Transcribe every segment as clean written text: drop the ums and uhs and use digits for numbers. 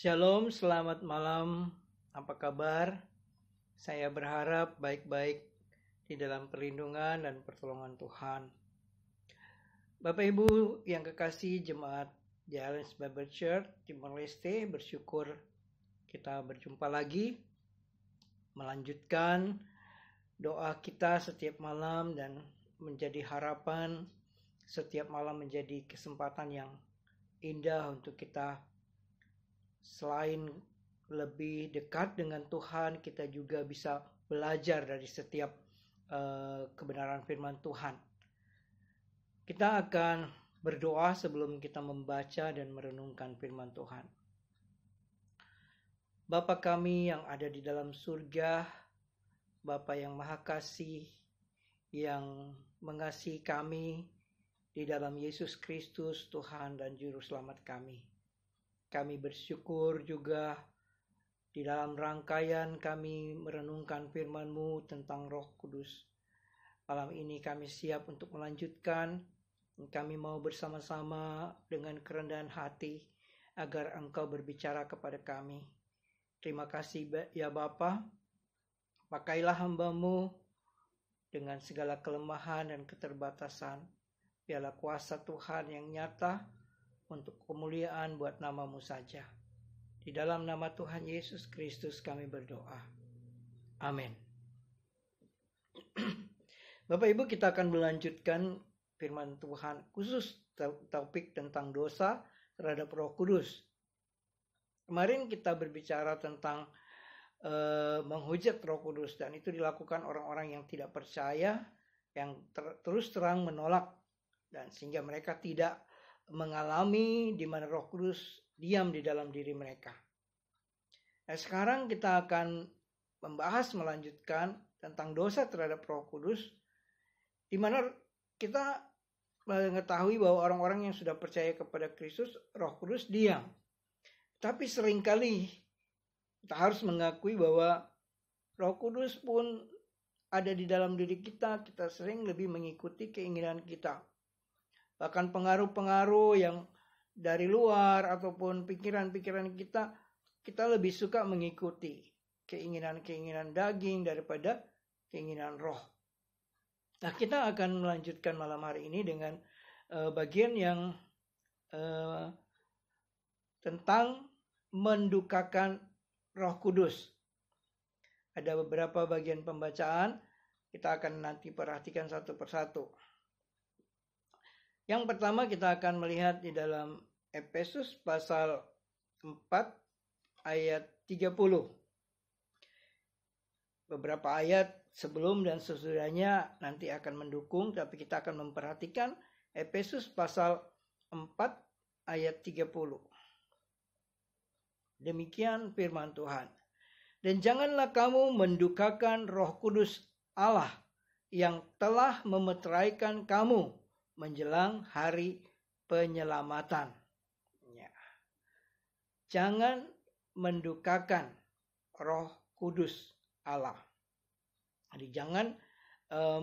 Shalom, selamat malam. Apa kabar? Saya berharap baik-baik di dalam perlindungan dan pertolongan Tuhan. Bapak Ibu yang kekasih jemaat Giants Bible Church Timor Leste, bersyukur kita berjumpa lagi, melanjutkan doa kita setiap malam dan menjadi harapan setiap malam, menjadi kesempatan yang indah untuk kita selain lebih dekat dengan Tuhan, kita juga bisa belajar dari setiap kebenaran firman Tuhan. Kita akan berdoa sebelum kita membaca dan merenungkan firman Tuhan. Bapa kami yang ada di dalam surga, Bapa yang Maha Kasih, yang mengasihi kami di dalam Yesus Kristus, Tuhan dan Juru Selamat kami. Kami bersyukur juga di dalam rangkaian kami merenungkan firman-Mu tentang Roh Kudus. Malam ini kami siap untuk melanjutkan. Kami mau bersama-sama dengan kerendahan hati agar Engkau berbicara kepada kami. Terima kasih ya Bapa. Pakailah hamba-Mu dengan segala kelemahan dan keterbatasan. Biarlah kuasa Tuhan yang nyata untuk kemuliaan buat nama-Mu saja. Di dalam nama Tuhan Yesus Kristus kami berdoa. Amin. Bapak Ibu, kita akan melanjutkan firman Tuhan, khusus topik tentang dosa terhadap Roh Kudus. Kemarin kita berbicara tentang menghujat Roh Kudus, dan itu dilakukan orang-orang yang tidak percaya, yang terus terang menolak, dan sehingga mereka tidak mengalami di mana Roh Kudus diam di dalam diri mereka. Nah, sekarang kita akan melanjutkan tentang dosa terhadap Roh Kudus, di mana kita mengetahui bahwa orang-orang yang sudah percaya kepada Kristus, Roh Kudus diam. Tapi seringkali kita harus mengakui bahwa Roh Kudus pun ada di dalam diri kita. Kita sering lebih mengikuti keinginan kita. Bahkan pengaruh-pengaruh yang dari luar ataupun pikiran-pikiran kita lebih suka mengikuti keinginan-keinginan daging daripada keinginan roh. Nah, kita akan melanjutkan malam hari ini dengan bagian yang tentang mendukakan Roh Kudus. Ada beberapa bagian pembacaan, kita akan nanti perhatikan satu persatu. Yang pertama kita akan melihat di dalam Efesus pasal 4 ayat 30. Beberapa ayat sebelum dan sesudahnya nanti akan mendukung, tapi kita akan memperhatikan Efesus pasal 4 ayat 30. Demikian firman Tuhan. Dan janganlah kamu mendukakan Roh Kudus Allah yang telah memeteraikan kamu menjelang hari penyelamatan. Ya. Jangan mendukakan Roh Kudus Allah. Jadi jangan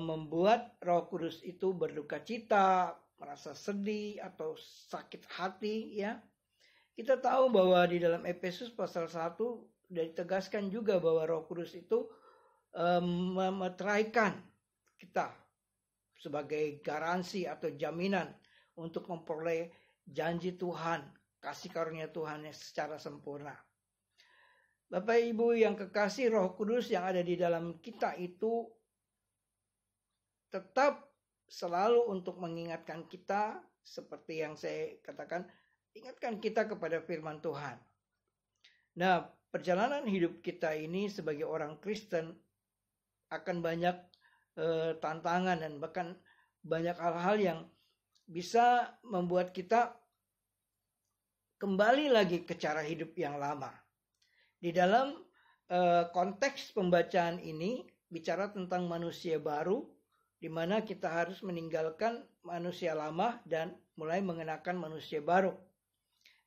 membuat Roh Kudus itu berduka cita, merasa sedih atau sakit hati, ya. Kita tahu bahwa di dalam Efesus pasal 1 sudah ditegaskan juga bahwa Roh Kudus itu memeteraikan kita sebagai garansi atau jaminan untuk memperoleh janji Tuhan, kasih karunia Tuhan yang secara sempurna. Bapak Ibu yang kekasih, Roh Kudus yang ada di dalam kita itu tetap selalu untuk mengingatkan kita, seperti yang saya katakan, ingatkan kita kepada firman Tuhan. Nah, perjalanan hidup kita ini sebagai orang Kristen akan banyak tantangan dan bahkan banyak hal-hal yang bisa membuat kita kembali lagi ke cara hidup yang lama. Di dalam konteks pembacaan ini bicara tentang manusia baru, di mana kita harus meninggalkan manusia lama dan mulai mengenakan manusia baru.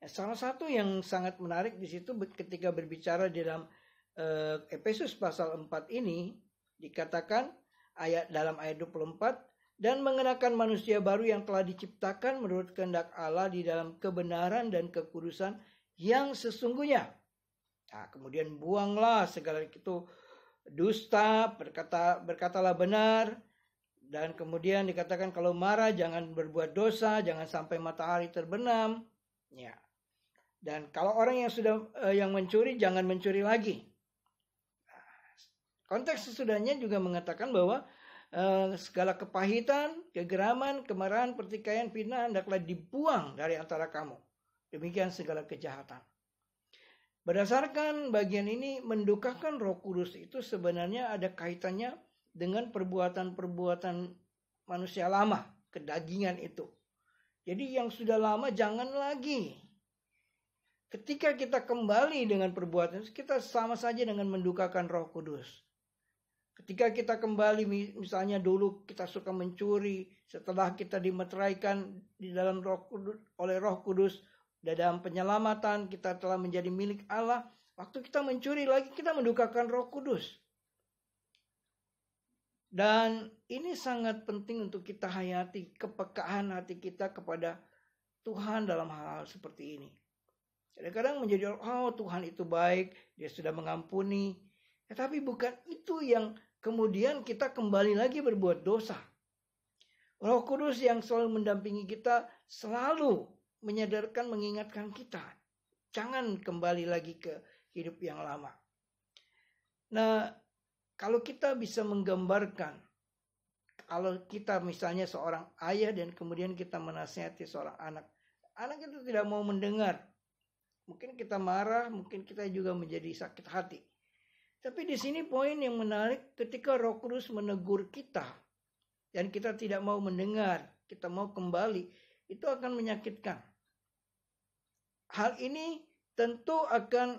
Salah satu yang sangat menarik di situ ketika berbicara di dalam Efesus pasal 4 ini dikatakan dalam ayat 24, dan mengenakan manusia baru yang telah diciptakan menurut kehendak Allah di dalam kebenaran dan kekudusan yang sesungguhnya. Nah, kemudian buanglah segala itu dusta, berkatalah benar. Dan kemudian dikatakan kalau marah jangan berbuat dosa, jangan sampai matahari terbenam. Ya. Dan kalau orang yang sudah yang mencuri, jangan mencuri lagi. Konteks sesudahnya juga mengatakan bahwa segala kepahitan, kegeraman, kemarahan, pertikaian, fitnah hendaklah dibuang dari antara kamu. Demikian segala kejahatan. Berdasarkan bagian ini, mendukakan Roh Kudus itu sebenarnya ada kaitannya dengan perbuatan-perbuatan manusia lama, kedagingan itu. Jadi yang sudah lama jangan lagi. Ketika kita kembali dengan perbuatan, kita sama saja dengan mendukakan Roh Kudus. Ketika kita kembali, misalnya dulu kita suka mencuri, setelah kita dimeteraikan di dalam oleh Roh Kudus, dalam penyelamatan kita telah menjadi milik Allah. Waktu kita mencuri lagi, kita mendukakan Roh Kudus. Dan ini sangat penting untuk kita hayati, kepekaan hati kita kepada Tuhan dalam hal-hal seperti ini. Kadang-kadang menjadi, oh Tuhan itu baik, Dia sudah mengampuni. Tetapi bukan itu yang kemudian kita kembali lagi berbuat dosa. Roh Kudus yang selalu mendampingi kita selalu menyadarkan, mengingatkan kita. Jangan kembali lagi ke hidup yang lama. Nah, kalau kita bisa menggambarkan, kalau kita misalnya seorang ayah dan kemudian kita menasihati seorang anak. Anak itu tidak mau mendengar. Mungkin kita marah, mungkin kita juga menjadi sakit hati. Tapi di sini poin yang menarik, ketika Roh Kudus menegur kita dan kita tidak mau mendengar, kita mau kembali, itu akan menyakitkan. Hal ini tentu akan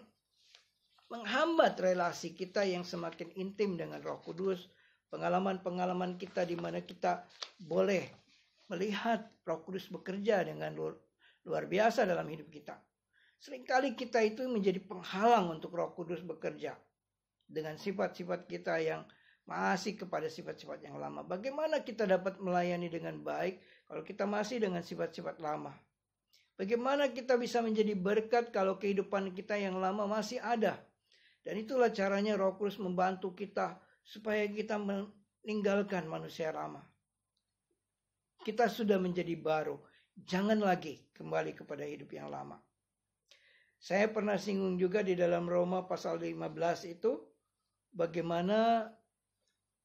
menghambat relasi kita yang semakin intim dengan Roh Kudus, pengalaman-pengalaman kita di mana kita boleh melihat Roh Kudus bekerja dengan luar biasa dalam hidup kita. Seringkali kita itu menjadi penghalang untuk Roh Kudus bekerja dengan sifat-sifat kita yang masih kepada sifat-sifat yang lama. Bagaimana kita dapat melayani dengan baik kalau kita masih dengan sifat-sifat lama? Bagaimana kita bisa menjadi berkat kalau kehidupan kita yang lama masih ada? Dan itulah caranya Roh Kudus membantu kita supaya kita meninggalkan manusia lama. Kita sudah menjadi baru. Jangan lagi kembali kepada hidup yang lama. Saya pernah singgung juga di dalam Roma pasal 15 itu, bagaimana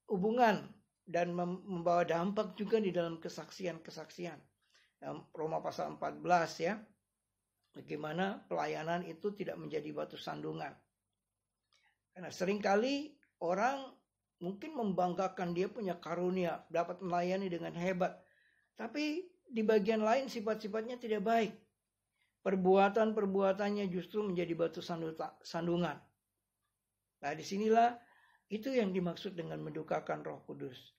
hubungan dan membawa dampak juga di dalam kesaksian-kesaksian. Dalam Roma pasal 14 ya, bagaimana pelayanan itu tidak menjadi batu sandungan. Karena seringkali orang mungkin membanggakan dia punya karunia, dapat melayani dengan hebat. Tapi di bagian lain sifat-sifatnya tidak baik. Perbuatan-perbuatannya justru menjadi batu sandungan. Nah, disinilah itu yang dimaksud dengan mendukakan Roh Kudus.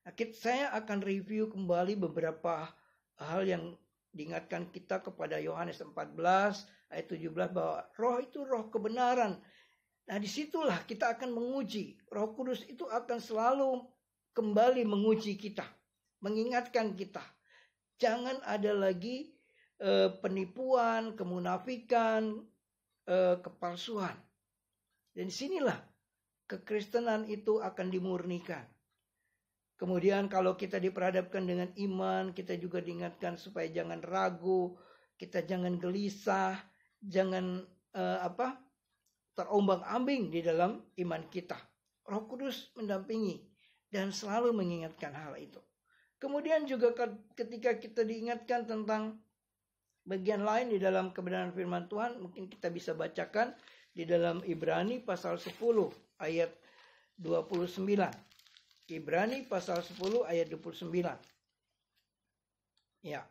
Nah, saya akan review kembali beberapa hal yang diingatkan kita kepada Yohanes 14 ayat 17 bahwa roh itu roh kebenaran. Nah, disitulah kita akan menguji. Roh Kudus itu akan selalu kembali menguji kita, mengingatkan kita. Jangan ada lagi penipuan, kemunafikan, kepalsuan. Dan disinilah kekristenan itu akan dimurnikan. Kemudian kalau kita diperhadapkan dengan iman, kita juga diingatkan supaya jangan ragu, kita jangan gelisah, jangan terombang-ambing di dalam iman kita. Roh Kudus mendampingi dan selalu mengingatkan hal itu. Kemudian juga ketika kita diingatkan tentang bagian lain di dalam kebenaran firman Tuhan, mungkin kita bisa bacakan di dalam Ibrani pasal 10 ayat 29. Ibrani pasal 10 ayat 29. Ya.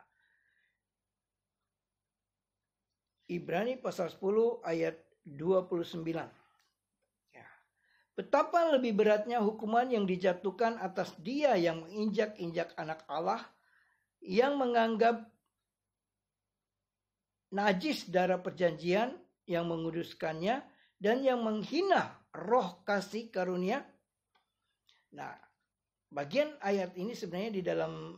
Ibrani pasal 10 ayat 29. Ya. Betapa lebih beratnya hukuman yang dijatuhkan atas dia yang menginjak-injak anak Allah, yang menganggap najis darah perjanjian, yang menguduskannya, dan yang menghina roh kasih karunia. Nah, bagian ayat ini sebenarnya di dalam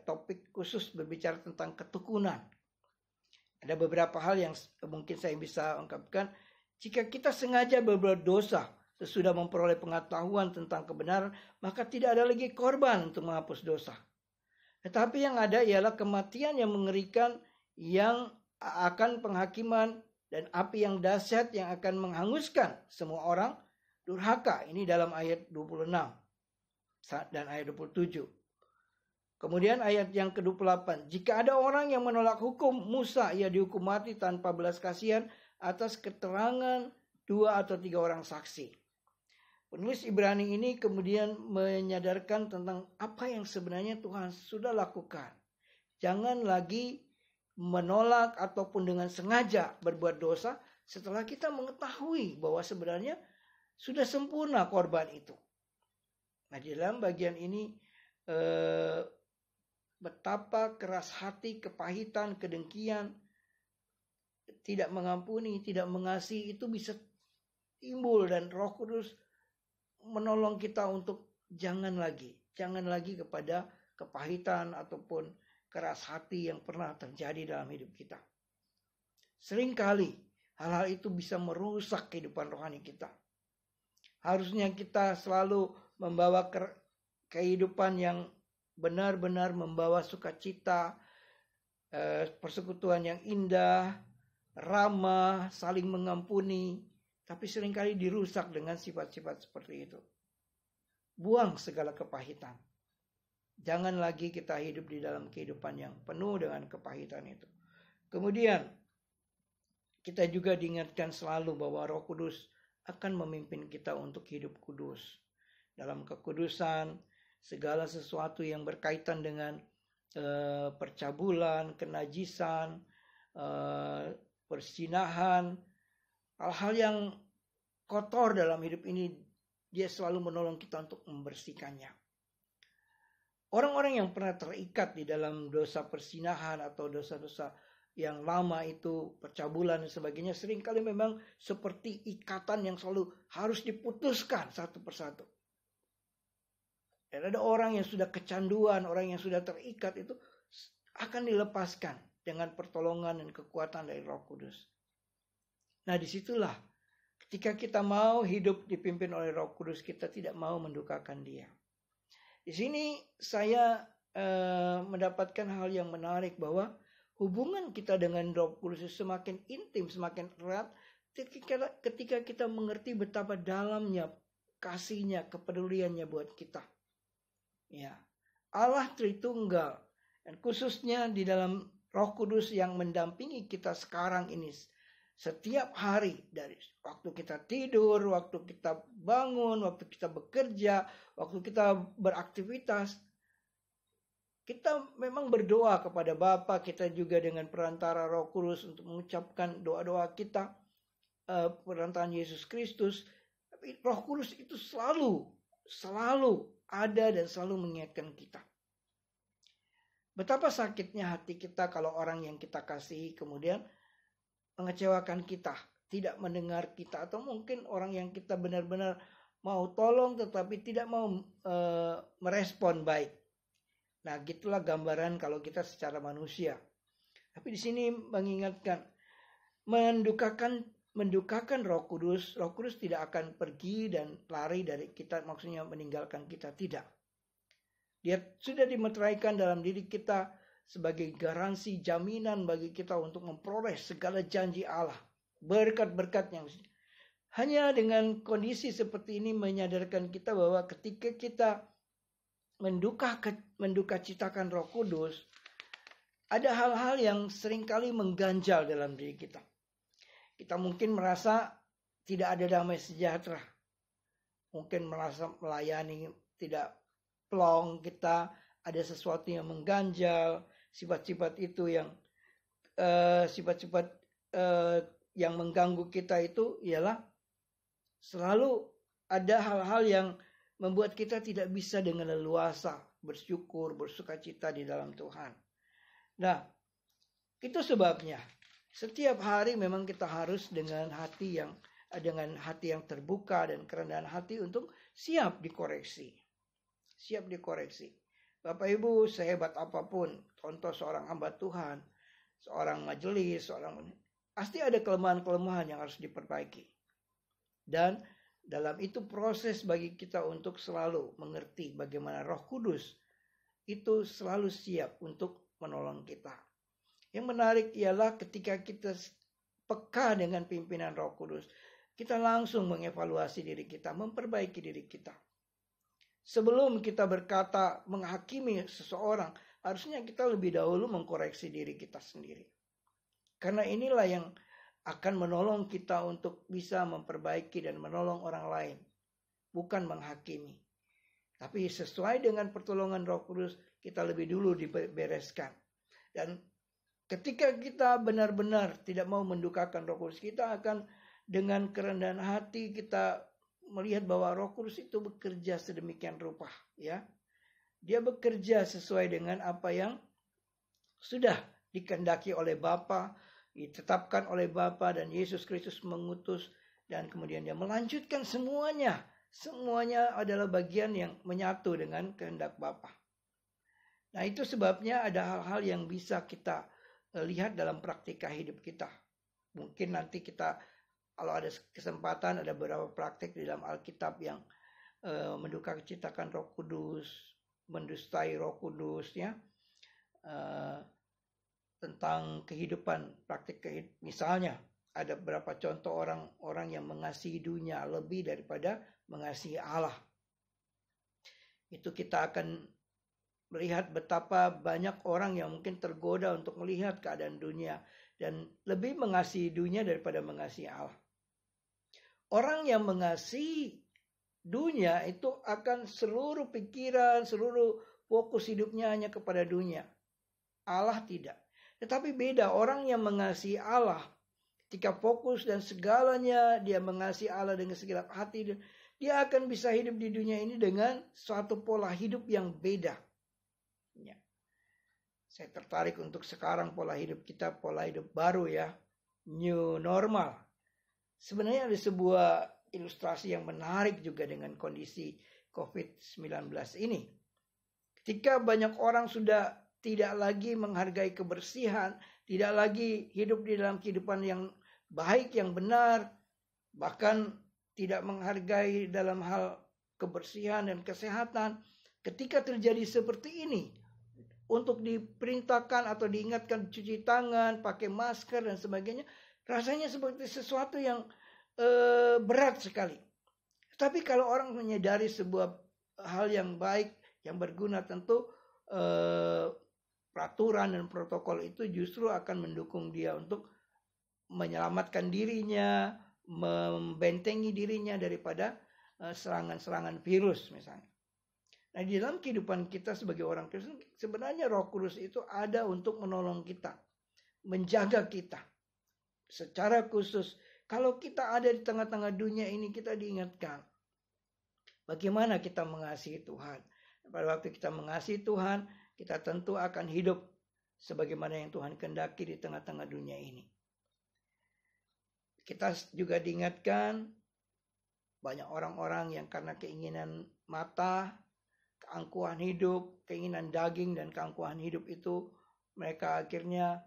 topik khusus berbicara tentang ketekunan. Ada beberapa hal yang mungkin saya bisa ungkapkan. Jika kita sengaja berbuat dosa sesudah memperoleh pengetahuan tentang kebenaran, maka tidak ada lagi korban untuk menghapus dosa. Tetapi yang ada ialah kematian yang mengerikan, yang akan penghakiman, dan api yang dahsyat yang akan menghanguskan semua orang durhaka. Ini dalam ayat 26 dan ayat 27. Kemudian ayat yang ke-28. Jika ada orang yang menolak hukum Musa, ia dihukum mati tanpa belas kasihan atas keterangan 2 atau 3 orang saksi. Penulis Ibrani ini kemudian menyadarkan tentang apa yang sebenarnya Tuhan sudah lakukan. Jangan lagi menolak ataupun dengan sengaja berbuat dosa setelah kita mengetahui bahwa sebenarnya sudah sempurna korban itu. Nah, di dalam bagian ini betapa keras hati, kepahitan, kedengkian, tidak mengampuni, tidak mengasihi itu bisa timbul, dan Roh Kudus menolong kita untuk jangan lagi kepada kepahitan ataupun keras hati yang pernah terjadi dalam hidup kita. Seringkali hal-hal itu bisa merusak kehidupan rohani kita. Harusnya kita selalu membawa kehidupan yang benar-benar membawa sukacita, persekutuan yang indah, ramah, saling mengampuni, tapi seringkali dirusak dengan sifat-sifat seperti itu. Buang segala kepahitan. Jangan lagi kita hidup di dalam kehidupan yang penuh dengan kepahitan itu. Kemudian kita juga diingatkan selalu bahwa Roh Kudus akan memimpin kita untuk hidup kudus. Dalam kekudusan, segala sesuatu yang berkaitan dengan percabulan, kenajisan, persinahan, hal-hal yang kotor dalam hidup ini, dia selalu menolong kita untuk membersihkannya. Orang-orang yang pernah terikat di dalam dosa persinahan atau dosa-dosa yang lama itu, percabulan dan sebagainya, seringkali memang seperti ikatan yang selalu harus diputuskan satu persatu. Dan ada orang yang sudah kecanduan, orang yang sudah terikat itu akan dilepaskan dengan pertolongan dan kekuatan dari Roh Kudus. Nah, disitulah ketika kita mau hidup dipimpin oleh Roh Kudus, kita tidak mau mendukakan Dia. Di sini saya mendapatkan hal yang menarik bahwa hubungan kita dengan Roh Kudus semakin intim, semakin erat ketika kita mengerti betapa dalamnya kasih-Nya, kepeduliannya buat kita. Ya, Allah Tritunggal, dan khususnya di dalam Roh Kudus yang mendampingi kita sekarang ini setiap hari, dari waktu kita tidur, waktu kita bangun, waktu kita bekerja, waktu kita beraktivitas. Kita memang berdoa kepada Bapa, kita juga dengan perantara Roh Kudus untuk mengucapkan doa-doa kita, perantaraan Yesus Kristus. Tapi Roh Kudus itu selalu ada dan selalu mengingatkan kita. Betapa sakitnya hati kita kalau orang yang kita kasihi kemudian mengecewakan kita, tidak mendengar kita, atau mungkin orang yang kita benar-benar mau tolong tetapi tidak mau merespon baik. Nah, gitulah gambaran kalau kita secara manusia. Tapi di sini mengingatkan, mendukakan Roh Kudus tidak akan pergi dan lari dari kita, maksudnya meninggalkan kita, tidak. Dia sudah dimeteraikan dalam diri kita sebagai garansi, jaminan bagi kita untuk memperoleh segala janji Allah, berkat-berkat yang hanya dengan kondisi seperti ini menyadarkan kita bahwa ketika kita mendukacitakan Roh Kudus, ada hal-hal yang seringkali mengganjal dalam diri kita. Kita mungkin merasa tidak ada damai sejahtera. Mungkin merasa melayani tidak plong, kita ada sesuatu yang mengganjal. Sifat-sifat itu yang yang mengganggu kita itu ialah selalu ada hal-hal yang membuat kita tidak bisa dengan leluasa bersyukur, bersukacita di dalam Tuhan. Nah, itu sebabnya setiap hari memang kita harus dengan hati yang terbuka dan kerendahan hati untuk siap dikoreksi. Bapak Ibu, sehebat apapun contoh seorang hamba Tuhan, seorang majelis, pasti ada kelemahan-kelemahan yang harus diperbaiki. Dan dalam itu proses bagi kita untuk selalu mengerti bagaimana Roh Kudus itu selalu siap untuk menolong kita. Yang menarik ialah ketika kita peka dengan pimpinan Roh Kudus, kita langsung mengevaluasi diri kita, memperbaiki diri kita. Sebelum kita berkata menghakimi seseorang, harusnya kita lebih dahulu mengkoreksi diri kita sendiri. Karena inilah yang akan menolong kita untuk bisa memperbaiki dan menolong orang lain. Bukan menghakimi. Tapi sesuai dengan pertolongan Roh Kudus, kita lebih dulu dibereskan. Dan ketika kita benar-benar tidak mau mendukakan Roh Kudus, kita akan dengan kerendahan hati kita melihat bahwa Roh Kudus itu bekerja sedemikian rupa, ya. Dia bekerja sesuai dengan apa yang sudah dikehendaki oleh Bapa, ditetapkan oleh Bapa, dan Yesus Kristus mengutus, dan kemudian dia melanjutkan semuanya. Semuanya adalah bagian yang menyatu dengan kehendak Bapa. Nah, itu sebabnya ada hal-hal yang bisa kita lihat dalam praktika hidup kita. Mungkin nanti kita, kalau ada kesempatan, ada beberapa praktik di dalam Alkitab yang menduka citakan Roh Kudus, mendustai Roh Kudus, ya, tentang kehidupan, praktik kehidupan. Misalnya, ada beberapa contoh orang-orang yang mengasihi dunia lebih daripada mengasihi Allah. Itu kita akan melihat betapa banyak orang yang mungkin tergoda untuk melihat keadaan dunia dan lebih mengasihi dunia daripada mengasihi Allah. Orang yang mengasihi dunia itu akan seluruh pikiran, seluruh fokus hidupnya hanya kepada dunia. Allah tidak. Tetapi beda, orang yang mengasihi Allah, ketika fokus dan segalanya dia mengasihi Allah dengan segenap hati, dia akan bisa hidup di dunia ini dengan suatu pola hidup yang beda. Ya. Saya tertarik untuk sekarang pola hidup kita, pola hidup baru, ya, new normal. Sebenarnya ada sebuah ilustrasi yang menarik juga dengan kondisi COVID-19 ini. Ketika banyak orang sudah tidak lagi menghargai kebersihan, tidak lagi hidup di dalam kehidupan yang baik, yang benar, bahkan tidak menghargai dalam hal kebersihan dan kesehatan. Ketika terjadi seperti ini, untuk diperintahkan atau diingatkan cuci tangan, pakai masker dan sebagainya, rasanya seperti sesuatu yang berat sekali. Tapi kalau orang menyadari sebuah hal yang baik, yang berguna, tentu peraturan dan protokol itu justru akan mendukung dia untuk menyelamatkan dirinya, membentengi dirinya daripada serangan-serangan virus misalnya. Nah, di dalam kehidupan kita sebagai orang Kristen, sebenarnya Roh Kudus itu ada untuk menolong kita, menjaga kita. Secara khusus, kalau kita ada di tengah-tengah dunia ini, kita diingatkan bagaimana kita mengasihi Tuhan. Pada waktu kita mengasihi Tuhan, kita tentu akan hidup sebagaimana yang Tuhan kehendaki di tengah-tengah dunia ini. Kita juga diingatkan banyak orang-orang yang karena keinginan mata, keangkuhan hidup, keinginan daging dan keangkuhan hidup itu, mereka akhirnya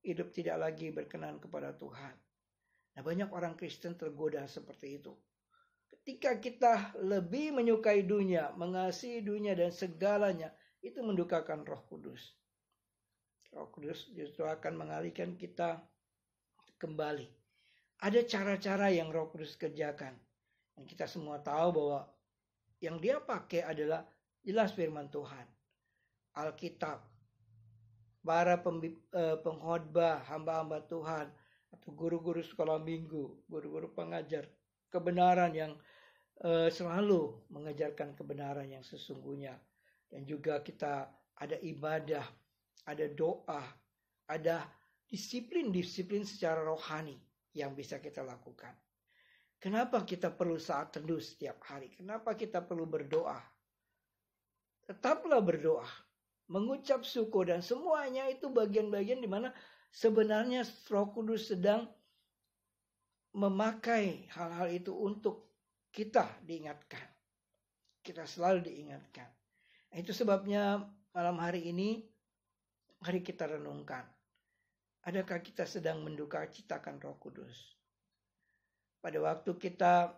hidup tidak lagi berkenan kepada Tuhan. Nah, banyak orang Kristen tergoda seperti itu. Ketika kita lebih menyukai dunia, mengasihi dunia dan segalanya, itu mendukakan Roh Kudus. Roh Kudus justru akan mengalihkan kita kembali. Ada cara-cara yang Roh Kudus kerjakan. Dan kita semua tahu bahwa yang dia pakai adalah jelas firman Tuhan. Alkitab. Para pengkhotbah, hamba-hamba Tuhan, atau guru-guru sekolah minggu, guru-guru pengajar kebenaran yang selalu mengajarkan kebenaran yang sesungguhnya. Dan juga kita ada ibadah, ada doa, ada disiplin-disiplin secara rohani yang bisa kita lakukan. Kenapa kita perlu saat teduh setiap hari? Kenapa kita perlu berdoa? Tetaplah berdoa, mengucap syukur, dan semuanya itu bagian-bagian di mana sebenarnya Roh Kudus sedang memakai hal-hal itu untuk kita diingatkan. Kita selalu diingatkan. Itu sebabnya malam hari ini, mari kita renungkan. Adakah kita sedang mendukacitakan Roh Kudus? Pada waktu kita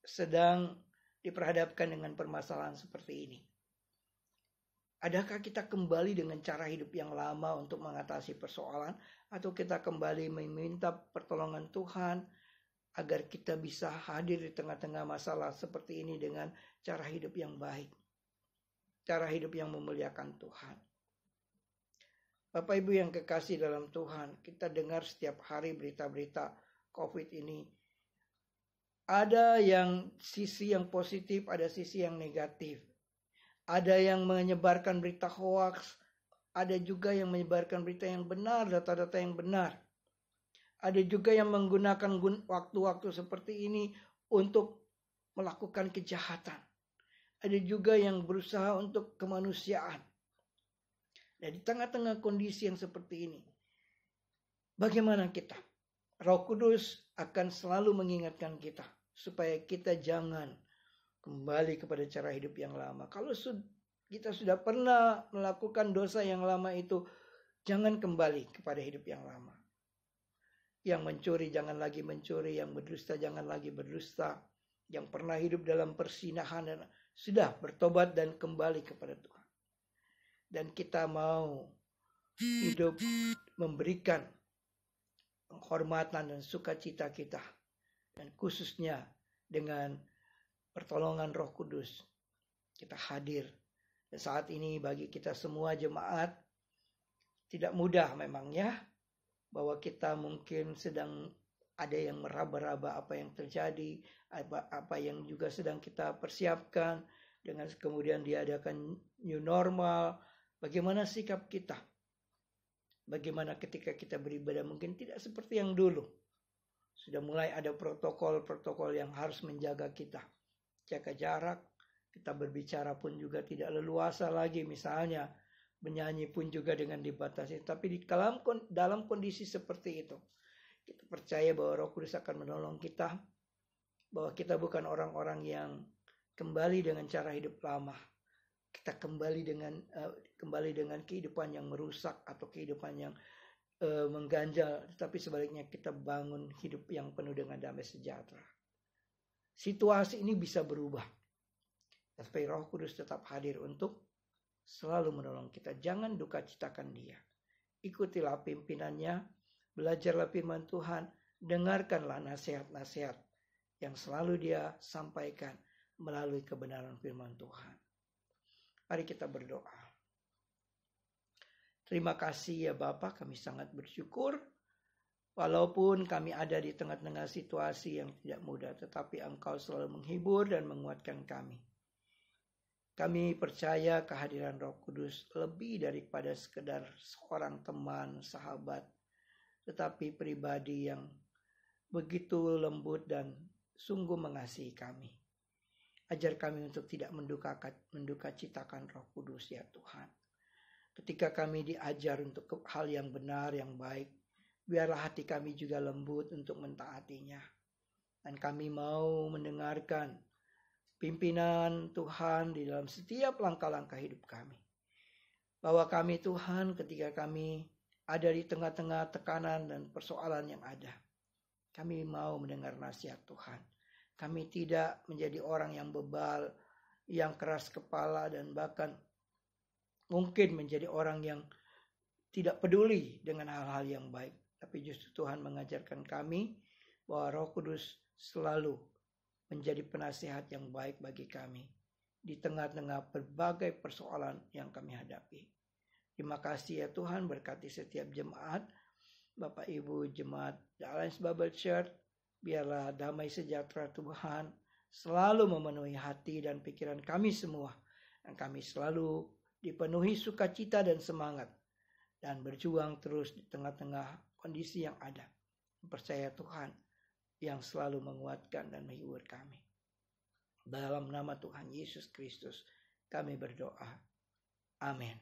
sedang diperhadapkan dengan permasalahan seperti ini, adakah kita kembali dengan cara hidup yang lama untuk mengatasi persoalan, atau kita kembali meminta pertolongan Tuhan agar kita bisa hadir di tengah-tengah masalah seperti ini dengan cara hidup yang baik, cara hidup yang memuliakan Tuhan. Bapak Ibu yang kekasih dalam Tuhan, kita dengar setiap hari berita-berita COVID ini. Ada yang sisi yang positif, ada sisi yang negatif. Ada yang menyebarkan berita hoax, ada juga yang menyebarkan berita yang benar, data-data yang benar. Ada juga yang menggunakan waktu-waktu seperti ini untuk melakukan kejahatan. Ada juga yang berusaha untuk kemanusiaan. Dan di tengah-tengah kondisi yang seperti ini, bagaimana kita? Roh Kudus akan selalu mengingatkan kita supaya kita jangan kembali kepada cara hidup yang lama. Kalau kita sudah pernah melakukan dosa yang lama itu, jangan kembali kepada hidup yang lama. Yang mencuri jangan lagi mencuri, yang berdusta jangan lagi berdusta, yang pernah hidup dalam persinahan dan sudah bertobat dan kembali kepada Tuhan. Dan kita mau hidup memberikan penghormatan dan sukacita kita, dan khususnya dengan pertolongan Roh Kudus kita hadir. Dan saat ini bagi kita semua jemaat tidak mudah memangnya, bahwa kita mungkin sedang ada yang meraba-raba apa yang terjadi, apa yang juga sedang kita persiapkan, dengan kemudian diadakan new normal. Bagaimana sikap kita? Bagaimana ketika kita beribadah? Mungkin tidak seperti yang dulu. Sudah mulai ada protokol-protokol yang harus menjaga kita. Jaga jarak, kita berbicara pun juga tidak leluasa lagi, misalnya menyanyi pun juga dengan dibatasi. Tapi di dalam kondisi seperti itu, kita percaya bahwa Roh Kudus akan menolong kita, bahwa kita bukan orang-orang yang kembali dengan cara hidup lama. Kita kembali dengan kehidupan yang merusak atau kehidupan yang mengganjal, tetapi sebaliknya kita bangun hidup yang penuh dengan damai sejahtera. Situasi ini bisa berubah, tapi Roh Kudus tetap hadir untuk selalu menolong kita. Jangan dukacitakan Dia. Ikutilah pimpinannya, belajarlah firman Tuhan, dengarkanlah nasihat-nasihat yang selalu Dia sampaikan melalui kebenaran firman Tuhan. Mari kita berdoa. Terima kasih ya Bapa, kami sangat bersyukur. Walaupun kami ada di tengah-tengah situasi yang tidak mudah, tetapi Engkau selalu menghibur dan menguatkan kami. Kami percaya kehadiran Roh Kudus lebih daripada sekedar seorang teman, sahabat, tetapi pribadi yang begitu lembut dan sungguh mengasihi kami. Ajar kami untuk tidak mendukacitakan Roh Kudus ya Tuhan. Ketika kami diajar untuk hal yang benar, yang baik, biarlah hati kami juga lembut untuk mentaatinya. Dan kami mau mendengarkan pimpinan Tuhan di dalam setiap langkah-langkah hidup kami. Bahwa kami Tuhan, ketika kami ada di tengah-tengah tekanan dan persoalan yang ada, kami mau mendengar nasihat Tuhan. Kami tidak menjadi orang yang bebal, yang keras kepala, dan bahkan mungkin menjadi orang yang tidak peduli dengan hal-hal yang baik. Tapi justru Tuhan mengajarkan kami bahwa Roh Kudus selalu menjadi penasihat yang baik bagi kami di tengah-tengah berbagai persoalan yang kami hadapi. Terima kasih ya Tuhan, berkati setiap jemaat, Bapak Ibu jemaat The Alliance Bible Church. Biarlah damai sejahtera Tuhan selalu memenuhi hati dan pikiran kami semua, dan kami selalu dipenuhi sukacita dan semangat, dan berjuang terus di tengah-tengah kondisi yang ada. Percaya Tuhan yang selalu menguatkan dan menghibur kami. Dalam nama Tuhan Yesus Kristus kami berdoa. Amin.